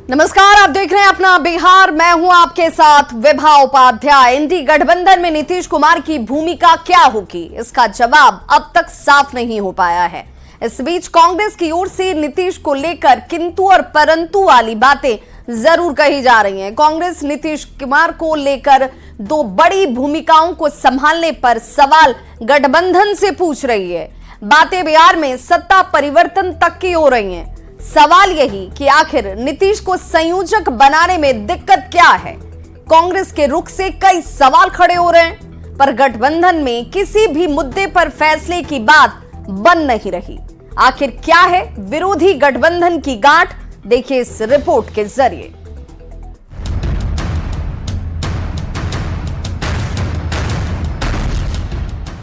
नमस्कार, आप देख रहे हैं अपना बिहार। मैं हूं आपके साथ विभा उपाध्याय। इंडी गठबंधन में नीतीश कुमार की भूमिका क्या होगी, इसका जवाब अब तक साफ नहीं हो पाया है। इस बीच कांग्रेस की ओर से नीतीश को लेकर किंतु और परंतु वाली बातें जरूर कही जा रही हैं। कांग्रेस नीतीश कुमार को लेकर दो बड़ी भूमिकाओं को संभालने पर सवाल गठबंधन से पूछ रही है। बातें बिहार में सत्ता परिवर्तन तक की हो रही हैं। सवाल यही कि आखिर नीतीश को संयोजक बनाने में दिक्कत क्या है। कांग्रेस के रुख से कई सवाल खड़े हो रहे हैं, पर गठबंधन में किसी भी मुद्दे पर फैसले की बात बन नहीं रही। आखिर क्या है विरोधी गठबंधन की गांठ, देखिए इस रिपोर्ट के जरिए।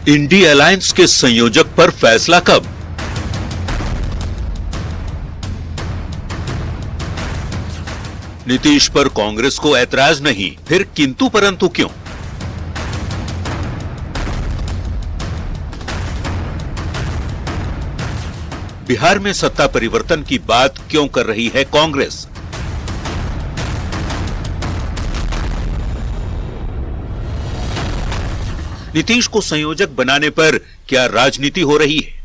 इंडी अलायंस के संयोजक पर फैसला कब? नीतीश पर कांग्रेस को ऐतराज नहीं, फिर किंतु परंतु क्यों? बिहार में सत्ता परिवर्तन की बात क्यों कर रही है कांग्रेस? नीतीश को संयोजक बनाने पर क्या राजनीति हो रही है?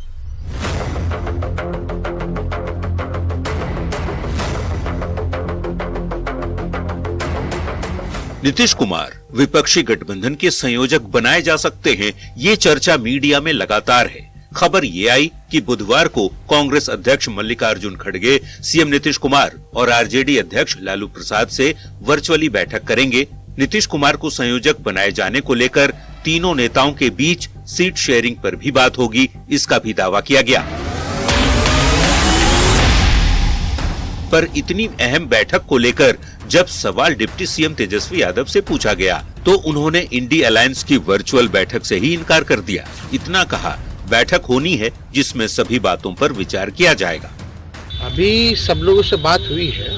नीतीश कुमार विपक्षी गठबंधन के संयोजक बनाए जा सकते हैं, ये चर्चा मीडिया में लगातार है। खबर ये आई कि बुधवार को कांग्रेस अध्यक्ष मल्लिकार्जुन खड़गे सीएम नीतीश कुमार और आरजेडी अध्यक्ष लालू प्रसाद से वर्चुअली बैठक करेंगे। नीतीश कुमार को संयोजक बनाए जाने को लेकर तीनों नेताओं के बीच सीट शेयरिंग पर भी बात होगी, इसका भी दावा किया गया। पर इतनी अहम बैठक को लेकर जब सवाल डिप्टी सीएम तेजस्वी यादव से पूछा गया तो उन्होंने इंडी अलायंस की वर्चुअल बैठक से ही इनकार कर दिया। इतना कहा, बैठक होनी है जिसमें सभी बातों पर विचार किया जाएगा। अभी सब लोगों से बात हुई है,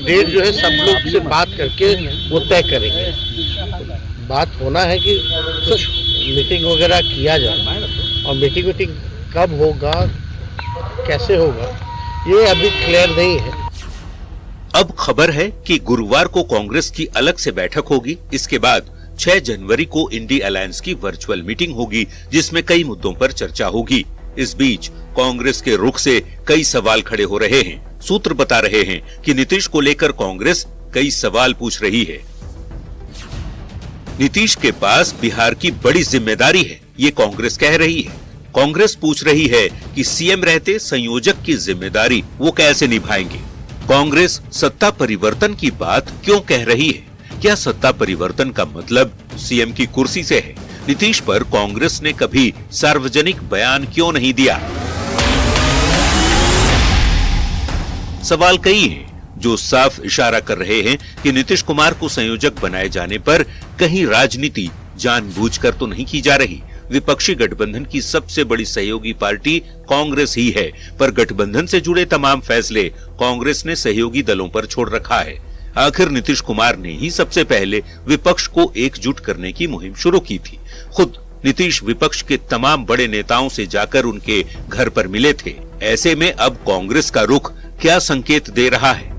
डेट जो है सब लोग से बात करके वो तय करेंगे। बात होना है कि मीटिंग वगैरह किया जाए, और मीटिंग कब होगा, कैसे होगा, ये अभी क्लियर नहीं है। अब खबर है कि गुरुवार को कांग्रेस की अलग से बैठक होगी। इसके बाद 6 जनवरी को इंडी अलायंस की वर्चुअल मीटिंग होगी, जिसमें कई मुद्दों पर चर्चा होगी। इस बीच कांग्रेस के रुख से कई सवाल खड़े हो रहे हैं। सूत्र बता रहे हैं कि नीतीश को लेकर कांग्रेस कई सवाल पूछ रही है। नीतीश के पास बिहार की बड़ी जिम्मेदारी है, ये कांग्रेस कह रही है। कांग्रेस पूछ रही है कि सीएम रहते संयोजक की जिम्मेदारी वो कैसे निभाएंगे। कांग्रेस सत्ता परिवर्तन की बात क्यों कह रही है? क्या सत्ता परिवर्तन का मतलब सीएम की कुर्सी से है? नीतीश पर कांग्रेस ने कभी सार्वजनिक बयान क्यों नहीं दिया? सवाल कई हैं जो साफ इशारा कर रहे हैं कि नीतीश कुमार को संयोजक बनाए जाने पर कहीं राजनीति जानबूझकर तो नहीं की जा रही। विपक्षी गठबंधन की सबसे बड़ी सहयोगी पार्टी कांग्रेस ही है, पर गठबंधन से जुड़े तमाम फैसले कांग्रेस ने सहयोगी दलों पर छोड़ रखा है। आखिर नीतीश कुमार ने ही सबसे पहले विपक्ष को एकजुट करने की मुहिम शुरू की थी। खुद नीतीश विपक्ष के तमाम बड़े नेताओं से जाकर उनके घर पर मिले थे। ऐसे में अब कांग्रेस का रुख क्या संकेत दे रहा है?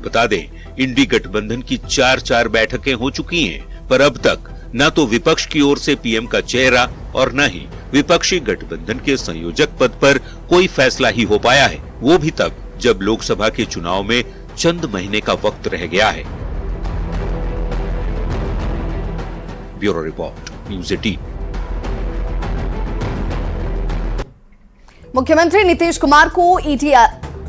बता दें, इंडी गठबंधन की 4 बैठकें हो चुकी हैं, पर अब तक न तो विपक्ष की ओर से पीएम का चेहरा और न ही विपक्षी गठबंधन के संयोजक पद पर कोई फैसला ही हो पाया है, वो भी तब जब लोकसभा के चुनाव में चंद महीने का वक्त रह गया है। Bureau report, news 18। मुख्यमंत्री नीतीश कुमार को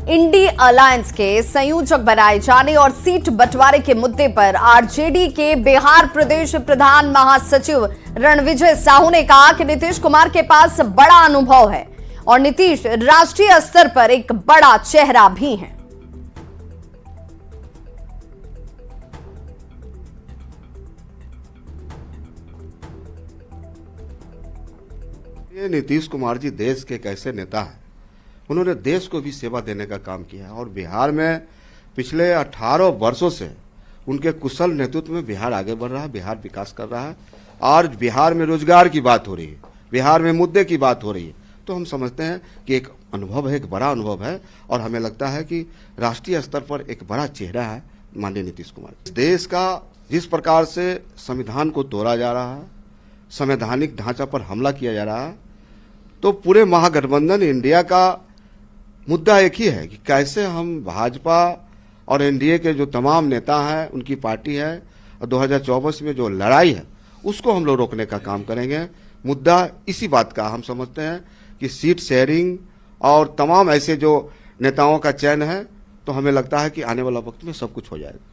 इंडी अलायंस के संयोजक बनाए जाने और सीट बंटवारे के मुद्दे पर आरजेडी के बिहार प्रदेश प्रधान महासचिव रणविजय साहू ने कहा कि नीतीश कुमार के पास बड़ा अनुभव है और नीतीश राष्ट्रीय स्तर पर एक बड़ा चेहरा भी हैं। ये नीतीश कुमार जी देश के कैसे नेता हैं। उन्होंने देश को भी सेवा देने का काम किया है और बिहार में पिछले 18 वर्षों से उनके कुशल नेतृत्व में बिहार आगे बढ़ रहा है, बिहार विकास कर रहा है। और बिहार में रोजगार की बात हो रही है, बिहार में मुद्दे की बात हो रही है, तो हम समझते हैं कि एक अनुभव है, एक बड़ा अनुभव है, और हमें लगता है कि राष्ट्रीय स्तर पर एक बड़ा चेहरा है माननीय नीतीश कुमार। देश का जिस प्रकार से संविधान को तोड़ा जा रहा है, संवैधानिक ढांचा पर हमला किया जा रहा है, तो पूरे महागठबंधन इंडिया का मुद्दा एक ही है कि कैसे हम भाजपा और एनडीए के जो तमाम नेता हैं, उनकी पार्टी है, और 2024 में जो लड़ाई है उसको हम लोग रोकने का काम करेंगे। मुद्दा इसी बात का हम समझते हैं कि सीट शेयरिंग और तमाम ऐसे जो नेताओं का चयन है, तो हमें लगता है कि आने वाला वक्त में सब कुछ हो जाएगा।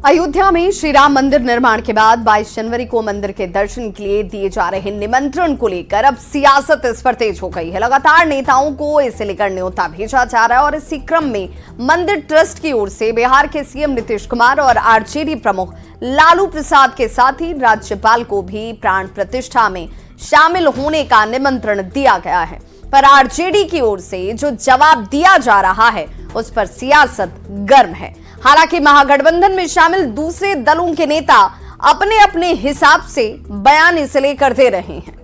अयोध्या में श्री राम मंदिर निर्माण के बाद 22 जनवरी को मंदिर के दर्शन के लिए दिए जा रहे निमंत्रण को लेकर अब सियासत इस पर तेज हो गई है। लगातार नेताओं को इसे लेकर न्योता भेजा जा रहा है और इसी क्रम में मंदिर ट्रस्ट की ओर से बिहार के सीएम नीतीश कुमार और आरजेडी प्रमुख लालू प्रसाद के साथ ही राज्यपाल को भी प्राण प्रतिष्ठा में शामिल होने का निमंत्रण दिया गया है। पर आरजेडी की ओर से जो जवाब दिया जा रहा है उस पर सियासत गर्म है। हालांकि महागठबंधन में शामिल दूसरे दलों के नेता अपने अपने हिसाब से बयान इसे लेकर दे रहे हैं।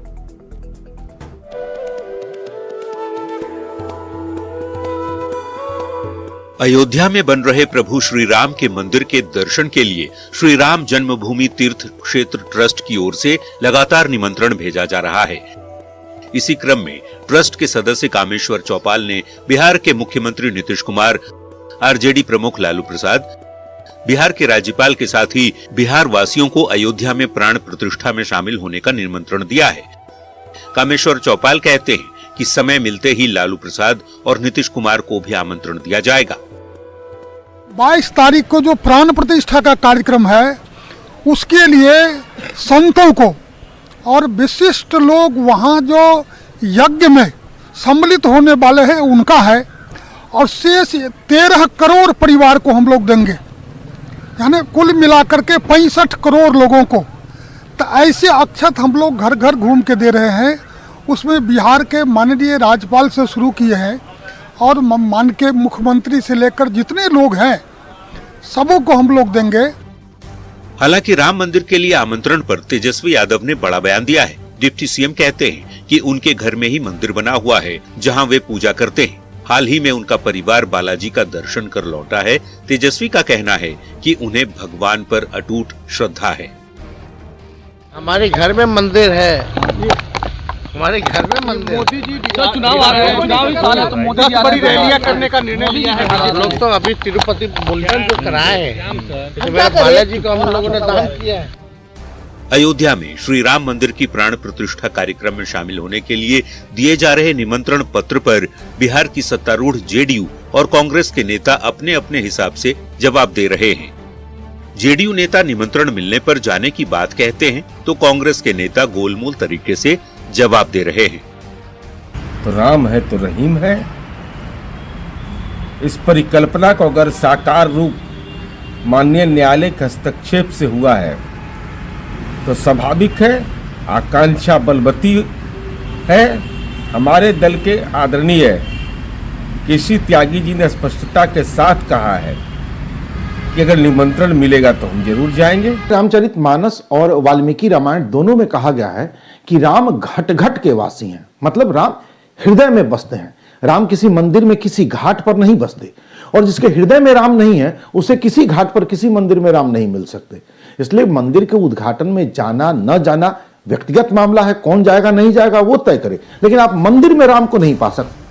अयोध्या में बन रहे प्रभु श्री राम के मंदिर के दर्शन के लिए श्री राम जन्मभूमि तीर्थ क्षेत्र ट्रस्ट की ओर से लगातार निमंत्रण भेजा जा रहा है। इसी क्रम में ट्रस्ट के सदस्य कामेश्वर चौपाल ने बिहार के मुख्यमंत्री नीतीश कुमार, आरजेडी प्रमुख लालू प्रसाद, बिहार के राज्यपाल के साथ ही बिहार वासियों को अयोध्या में प्राण प्रतिष्ठा में शामिल होने का निमंत्रण दिया है। कामेश्वर चौपाल कहते हैं कि समय मिलते ही लालू प्रसाद और नीतीश कुमार को भी आमंत्रण दिया जाएगा। 22 तारीख को जो प्राण प्रतिष्ठा का कार्यक्रम है, उसके लिए संतों को और विशिष्ट लोग वहाँ जो यज्ञ में सम्मिलित होने वाले हैं उनका है, और शेष 13 करोड़ परिवार को हम लोग देंगे, यानी कुल मिलाकर के 65 करोड़ लोगों को। तो ऐसे अक्षत हम लोग घर घर घूम के दे रहे हैं। उसमें बिहार के माननीय राज्यपाल से शुरू किए हैं और मान के मुख्यमंत्री से लेकर जितने लोग हैं सबों को हम लोग देंगे। हालांकि राम मंदिर के लिए आमंत्रण पर तेजस्वी यादव ने बड़ा बयान दिया है। डिप्टी सीएम कहते हैं कि उनके घर में ही मंदिर बना हुआ है जहां वे पूजा करते हैं। हाल ही में उनका परिवार बालाजी का दर्शन कर लौटा है। तेजस्वी का कहना है कि उन्हें भगवान पर अटूट श्रद्धा है। हमारे घर में मंदिर है, हमारे घर में मंदिर। मोदी जी चुनाव आ रहे हैं, चुनावी साल है तो मोदी जी बड़ी रैलियां करने का निर्णय लिया है। हम लोग तो अभी तिरुपति बुलेटिन जो कराए हैं, इसमें बालाजी को हम लोगों ने दान किया है। अयोध्या में श्री राम मंदिर की प्राण प्रतिष्ठा कार्यक्रम में शामिल होने के लिए दिए जा रहे निमंत्रण पत्र पर बिहार की सत्तारूढ़ जेडीयू और कांग्रेस के नेता अपने अपने हिसाब से जवाब दे रहे हैं। जेडीयू नेता निमंत्रण मिलने पर जाने की बात कहते हैं तो कांग्रेस के नेता गोलमोल तरीके से जवाब दे रहे हैं। तो राम है तो रहीम है। इस परिकल्पना को अगर साकार रूप माननीय न्यायालय के हस्तक्षेप से हुआ है तो स्वाभाविक है, आकांक्षा बलवती है। हमारे दल के आदरणीय केसी त्यागी जी ने स्पष्टता के साथ कहा है कि अगर निमंत्रण मिलेगा तो हम जरूर जाएंगे। रामचरितमानस और वाल्मीकि रामायण दोनों में कहा गया है कि राम घट घट के वासी हैं, मतलब राम हृदय में बसते हैं। राम किसी मंदिर में किसी घाट पर नहीं बसते, और जिसके हृदय में राम नहीं है उसे किसी घाट पर किसी मंदिर में राम नहीं मिल सकते। इसलिए मंदिर के उद्घाटन में जाना न जाना व्यक्तिगत मामला है, कौन जाएगा नहीं जाएगा वो तय करे, लेकिन आप मंदिर में राम को नहीं पा सकते।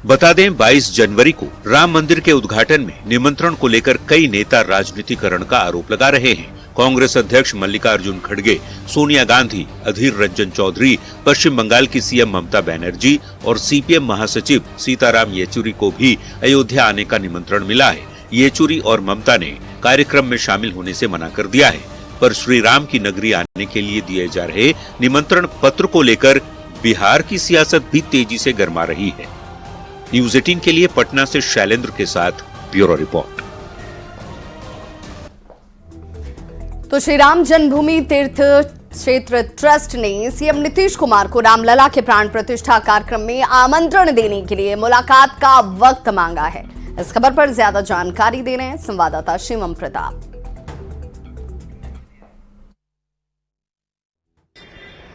बता दें 22 जनवरी को राम मंदिर के उद्घाटन में निमंत्रण को लेकर कई नेता राजनीतिकरण का आरोप लगा रहे हैं। कांग्रेस अध्यक्ष मल्लिकार्जुन खड़गे, सोनिया गांधी, अधीर रंजन चौधरी, पश्चिम बंगाल की सीएम ममता बनर्जी और सीपीएम महासचिव सीताराम येचुरी को भी अयोध्या आने का निमंत्रण मिला है। येचुरी और ममता ने कार्यक्रम में शामिल होने से मना कर दिया है, पर श्री राम की नगरी आने के लिए दिए जा रहे निमंत्रण पत्र को लेकर बिहार की सियासत भी तेजी से गर्मा रही है। न्यूज 18 के लिए पटना से शैलेंद्र के साथ ब्यूरो रिपोर्ट। तो श्री राम जन्मभूमि तीर्थ क्षेत्र ट्रस्ट ने सीएम नीतीश कुमार को रामलला के प्राण प्रतिष्ठा कार्यक्रम में आमंत्रण देने के लिए मुलाकात का वक्त मांगा है। इस खबर पर ज्यादा जानकारी दे रहे हैं संवाददाता शिवम प्रताप।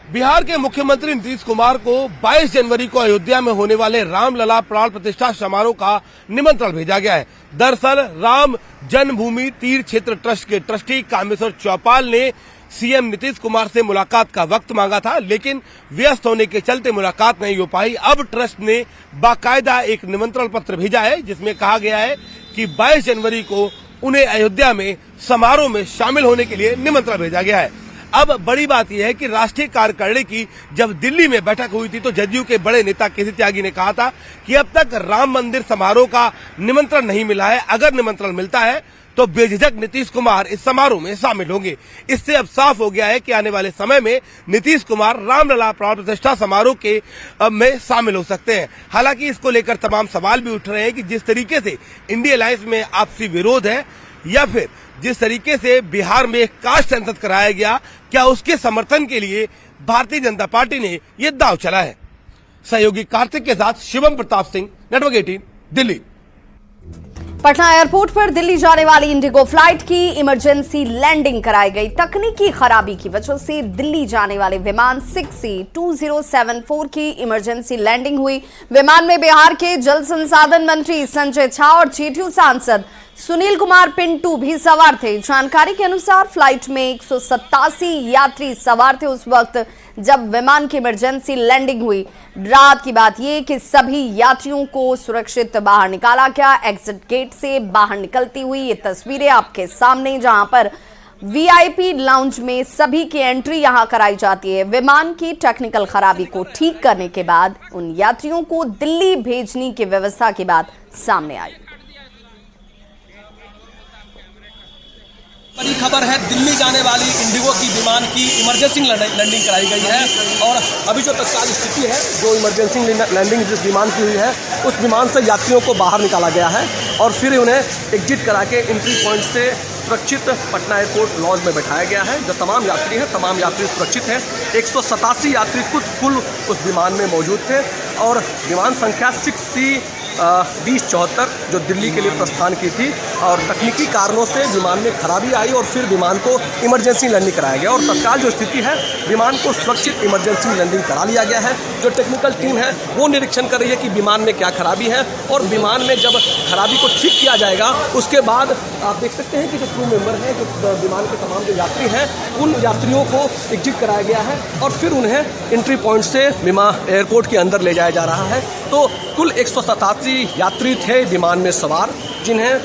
बिहार के मुख्यमंत्री नीतीश कुमार को 22 जनवरी को अयोध्या में होने वाले रामलला प्राण प्रतिष्ठा समारोह का निमंत्रण भेजा गया है। दरअसल राम जन्मभूमि तीर्थ क्षेत्र ट्रस्ट के ट्रस्टी कामेश्वर चौपाल ने सीएम नीतीश कुमार से मुलाकात का वक्त मांगा था, लेकिन व्यस्त होने के चलते मुलाकात नहीं हो पाई। अब ट्रस्ट ने बाकायदा एक निमंत्रण पत्र भेजा है, जिसमें कहा गया है कि 22 जनवरी को उन्हें अयोध्या में समारोह में शामिल होने के लिए निमंत्रण भेजा गया है। अब बड़ी बात यह है कि राष्ट्रीय कार्यकारिणी की जब दिल्ली में बैठक हुई थी तो जदयू के बड़े नेता केसी त्यागी ने कहा था कि अब तक राम मंदिर समारोह का निमंत्रण नहीं मिला है। अगर निमंत्रण मिलता है तो बेझिझक नीतीश कुमार इस समारोह में शामिल होंगे। इससे अब साफ हो गया है कि आने वाले समय में नीतीश कुमार रामलला प्राण प्रतिष्ठा समारोह के में शामिल हो सकते हैं। हालांकि इसको लेकर तमाम सवाल भी उठ रहे हैं कि जिस तरीके से इंडिया अलायंस में आपसी विरोध है या फिर जिस तरीके से बिहार में कास्ट सेंसस कराया गया, क्या उसके समर्थन के लिए भारतीय जनता पार्टी ने ये दांव चला है। सहयोगी कार्तिक के साथ शिवम प्रताप सिंह, नेटवर्क 18, दिल्ली। पटना एयरपोर्ट पर दिल्ली जाने वाली इंडिगो फ्लाइट की इमरजेंसी लैंडिंग कराई गई। तकनीकी खराबी की वजह से दिल्ली जाने वाले विमान 6C2074 की इमरजेंसी लैंडिंग हुई। विमान में बिहार के जल संसाधन मंत्री संजय झा और जेडीयू सांसद सुनील कुमार पिंटू भी सवार थे। जानकारी के अनुसार फ्लाइट में 187 यात्री सवार थे उस वक्त जब विमान की इमरजेंसी लैंडिंग हुई। रात की बात यह कि सभी यात्रियों को सुरक्षित बाहर निकाला गया। एग्जिट गेट से बाहर निकलती हुई ये तस्वीरें आपके सामने, जहां पर वीआईपी लाउंज में सभी की एंट्री यहां कराई जाती है। विमान की टेक्निकल खराबी को ठीक करने के बाद उन यात्रियों को दिल्ली भेजने की व्यवस्था की बात सामने आई। बड़ी खबर है, दिल्ली जाने वाली इंडिगो की विमान की इमरजेंसी लैंडिंग कराई गई है और अभी जो तत्काल स्थिति है, जो इमरजेंसी लैंडिंग जिस विमान की हुई है उस विमान से यात्रियों को बाहर निकाला गया है और फिर उन्हें एग्जिट करा के एंट्री पॉइंट से सुरक्षित पटना एयरपोर्ट लॉज में बैठाया गया है। जो तमाम यात्री हैं, तमाम यात्री सुरक्षित हैं। 187 यात्री कुल उस विमान में मौजूद थे और विमान संख्या 6C2074 जो दिल्ली के लिए प्रस्थान की थी और तकनीकी कारणों से विमान में खराबी आई और फिर विमान को इमरजेंसी लैंडिंग कराया गया और तत्काल जो स्थिति है विमान को सुरक्षित इमरजेंसी लैंडिंग करा लिया गया है। जो टेक्निकल टीम है वो निरीक्षण कर रही है कि विमान में क्या खराबी है और विमान में जब खराबी को ठीक किया जाएगा उसके बाद आप देख सकते हैं कि जो क्रू मेंबर हैं, जो विमान के तमाम जो यात्री हैं, उन यात्रियों को एग्जिट कराया गया है और फिर उन्हें एंट्री पॉइंट से विमान एयरपोर्ट के अंदर ले जाया जा रहा है। तो कुल 187 यात्री थे विमान में सवार, जिन्हें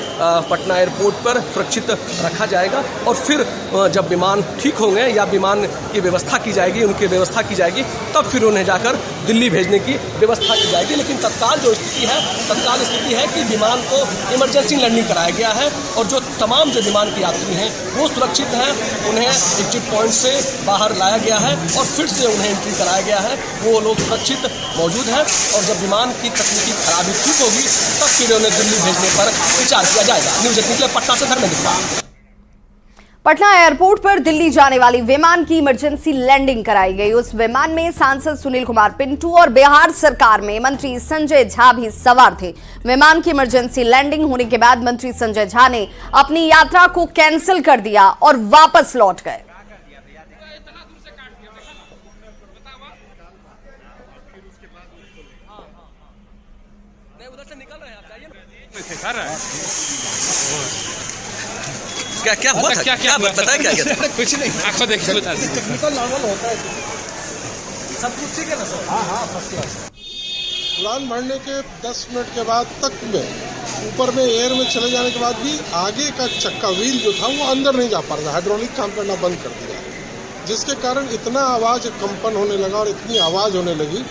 पटना एयरपोर्ट पर सुरक्षित रखा जाएगा और फिर जब विमान ठीक होंगे या विमान की व्यवस्था की जाएगी, उनकी व्यवस्था की जाएगी, तब फिर उन्हें जाकर दिल्ली भेजने की व्यवस्था की जाएगी। लेकिन तत्काल जो स्थिति है कि विमान को इमरजेंसी लैंडिंग कराया गया है और जो तमाम जो विमान के यात्री हैं वो सुरक्षित हैं। उन्हें एग्जिट पॉइंट से बाहर लाया गया है और फिर से उन्हें एंट्री कराया गया है। वो लोग सुरक्षित मौजूद हैं और जब विमान की तकनीकी खराबी ठीक होगी तब फिर उन्हें दिल्ली भेजने पर विचार किया जाएगा। न्यूज़ 18 के लिए पटना से धर्मेंद्र। पटना एयरपोर्ट पर दिल्ली जाने वाली विमान की इमरजेंसी लैंडिंग कराई गई। उस विमान में सांसद सुनील कुमार पिंटू और बिहार सरकार में मंत्री संजय झा भी सवार थे। विमान की इमरजेंसी लैंडिंग होने के बाद मंत्री संजय झा ने अपनी यात्रा को कैंसिल कर दिया और वापस लौट गए। क्या हुआ था? क्या बताया क्या कुछ नहीं, आपको देखिए बता दें। टेक्निकल नॉर्मल होता है, सब कुछ ठीक है ना सर? हाँ फर्स्ट क्लास। उड़ान भरने के 10 मिनट के बाद तक में ऊपर में एयर में चले जाने के बाद भी आगे का चक्का व्हील जो था वो अंदर नहीं जा पा रहा था। हाइड्रोलिक काम करना बंद कर दिया, जिसके कारण इतना आवाज़ कंपन होने लगा और इतनी आवाज़ होने लगी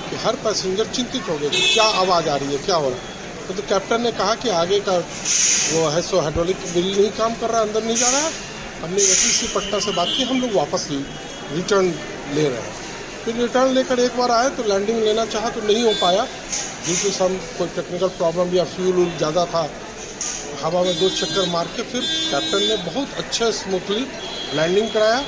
कि हर पैसेंजर चिंतित हो गए कि क्या आवाज़ आ रही है, क्या हो रहा है। तो कैप्टन ने कहा कि आगे का वो है सो हाइड्रोलिक व्हील नहीं काम कर रहा है, अंदर नहीं जा रहा है। हमने ATC पटना से बात की, हम लोग वापस रिटर्न ले रहे हैं। फिर रिटर्न लेकर एक बार आए तो लैंडिंग लेना चाहा तो नहीं हो पाया ड्यू टू सम कोई टेक्निकल प्रॉब्लम या फ्यूल ज़्यादा था हवा में 2 चक्कर मार के फिर कैप्टन ने बहुत अच्छा स्मूथली लैंडिंग कराया।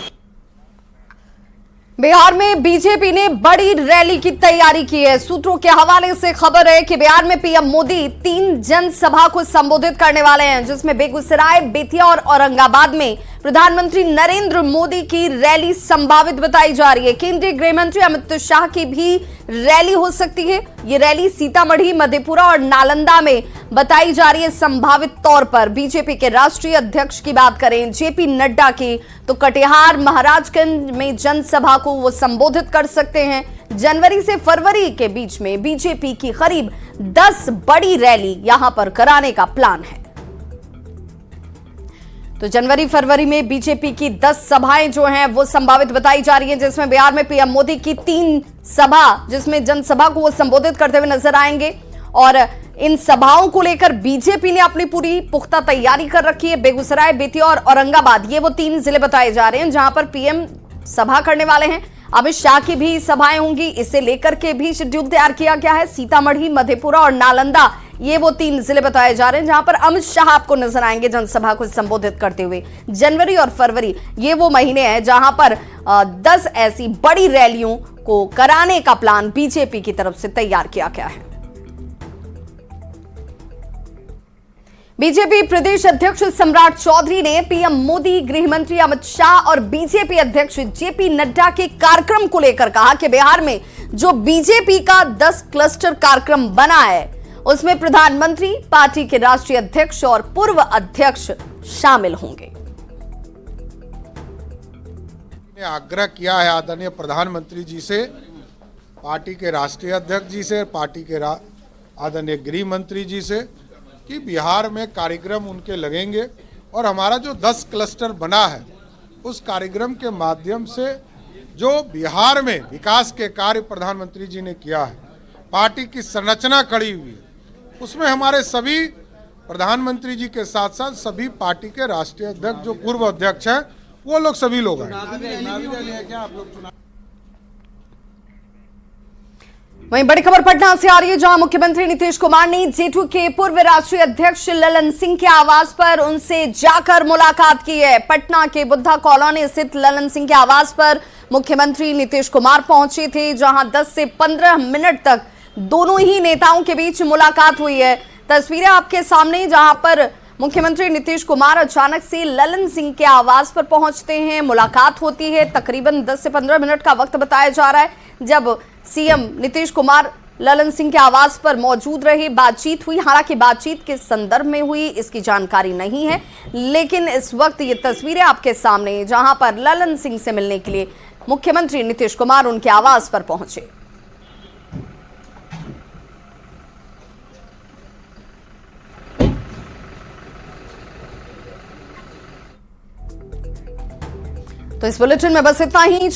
बिहार में बीजेपी ने बड़ी रैली की तैयारी की है। सूत्रों के हवाले से खबर है कि बिहार में पीएम मोदी 3 जनसभा को संबोधित करने वाले हैं, जिसमें बेगूसराय, बेतिया और औरंगाबाद में प्रधानमंत्री नरेंद्र मोदी की रैली संभावित बताई जा रही है। केंद्रीय गृह मंत्री अमित शाह की भी रैली हो सकती है। ये रैली सीतामढ़ी, मधेपुरा और नालंदा में बताई जा रही है संभावित तौर पर। बीजेपी के राष्ट्रीय अध्यक्ष की बात करें, जेपी नड्डा की, तो कटिहार, महाराजगंज में जनसभा को वो संबोधित कर सकते हैं। जनवरी से फरवरी के बीच में बीजेपी की करीब 10 बड़ी रैली यहां पर कराने का प्लान है। तो जनवरी फरवरी में बीजेपी की 10 सभाएं जो हैं वो संभावित बताई जा रही हैं, जिसमें बिहार में पीएम मोदी की 3 सभा, जिसमें जनसभा को वो संबोधित करते हुए नजर आएंगे। और इन सभाओं को लेकर बीजेपी ने अपनी पूरी पुख्ता तैयारी कर रखी है। बेगूसराय, बेतिया और औरंगाबाद, ये वो 3 जिले बताए जा रहे हैं जहां पर पीएम सभा करने वाले हैं। अमित शाह की भी सभाएं होंगी, इसे लेकर के भी शेड्यूल तैयार किया गया है। सीतामढ़ी, मधेपुरा और नालंदा, ये वो 3 जिले बताए जा रहे हैं जहां पर अमित शाह आपको नजर आएंगे जनसभा को संबोधित करते हुए। जनवरी और फरवरी, ये वो महीने हैं जहां पर 10 ऐसी बड़ी रैलियों को कराने का प्लान बीजेपी की तरफ से तैयार किया गया है। बीजेपी प्रदेश अध्यक्ष सम्राट चौधरी ने पीएम मोदी, गृह मंत्री अमित शाह और बीजेपी अध्यक्ष जेपी नड्डा के कार्यक्रम को लेकर कहा कि बिहार में जो बीजेपी का 10 क्लस्टर कार्यक्रम बना है, उसमें प्रधानमंत्री, पार्टी के राष्ट्रीय अध्यक्ष और पूर्व अध्यक्ष शामिल होंगे। आग्रह किया है आदरणीय प्रधानमंत्री जी से, पार्टी के राष्ट्रीय अध्यक्ष जी से, पार्टी के आदरणीय गृह मंत्री जी से कि बिहार में कार्यक्रम उनके लगेंगे और हमारा जो 10 क्लस्टर बना है उस कार्यक्रम के माध्यम से जो बिहार में विकास के कार्य प्रधानमंत्री जी ने किया है, पार्टी की संरचना खड़ी हुई है, उसमें हमारे सभी प्रधानमंत्री जी के साथ साथ सभी पार्टी के राष्ट्रीय अध्यक्ष जो पूर्व अध्यक्ष हैं वो लोग सभी लोग हैं। वहीं बड़ी खबर पटना से आ रही है, जहां मुख्यमंत्री नीतीश कुमार ने जेटू के पूर्व राष्ट्रीय अध्यक्ष ललन सिंह के आवास पर उनसे जाकर मुलाकात की है। पटना के बुद्धा कॉलोनी स्थित ललन सिंह के आवास पर मुख्यमंत्री नीतीश कुमार पहुंचे थे, जहां 10 से 15 मिनट तक दोनों ही नेताओं के बीच मुलाकात हुई है। तस्वीरें आपके सामने, जहां पर मुख्यमंत्री नीतीश कुमार अचानक से ललन सिंह के आवास पर पहुंचते हैं, मुलाकात होती है। तकरीबन 10 से 15 मिनट का वक्त बताया जा रहा है जब सीएम नीतीश कुमार ललन सिंह के आवास पर मौजूद रहे, बातचीत हुई। हालांकि बातचीत के संदर्भ में हुई इसकी जानकारी नहीं है, लेकिन इस वक्त ये तस्वीरें आपके सामने, जहां पर ललन सिंह से मिलने के लिए मुख्यमंत्री नीतीश कुमार उनके आवास पर पहुंचे। तो इस बुलेटिन में बस इतना ही।